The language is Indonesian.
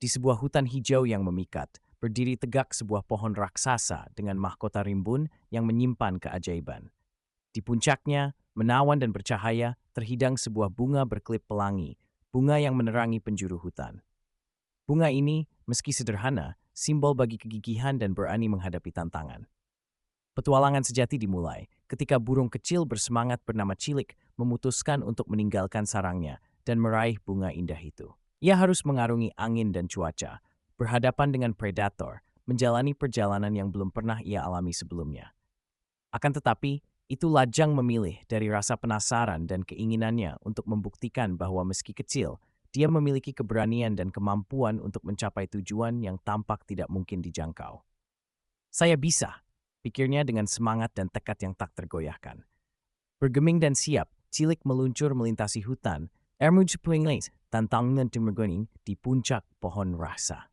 Di sebuah hutan hijau yang memikat, berdiri tegak sebuah pohon raksasa dengan mahkota rimbun yang menyimpan keajaiban. Di puncaknya, menawan dan bercahaya, terhidang sebuah bunga berkelip pelangi, bunga yang menerangi penjuru hutan. Bunga ini, meski sederhana, simbol bagi kegigihan dan berani menghadapi tantangan. Petualangan sejati dimulai ketika burung kecil bersemangat bernama Cilik memutuskan untuk meninggalkan sarangnya dan meraih bunga indah itu. Ia harus mengarungi angin dan cuaca, berhadapan dengan predator, menjalani perjalanan yang belum pernah ia alami sebelumnya. Akan tetapi, itu lajang memilih dari rasa penasaran dan keinginannya untuk membuktikan bahwa meski kecil, dia memiliki keberanian dan kemampuan untuk mencapai tujuan yang tampak tidak mungkin dijangkau. Saya bisa, pikirnya dengan semangat dan tekad yang tak tergoyahkan. Bergeming dan siap, Cilik meluncur melintasi hutan, tantangan di puncak pohon rasa.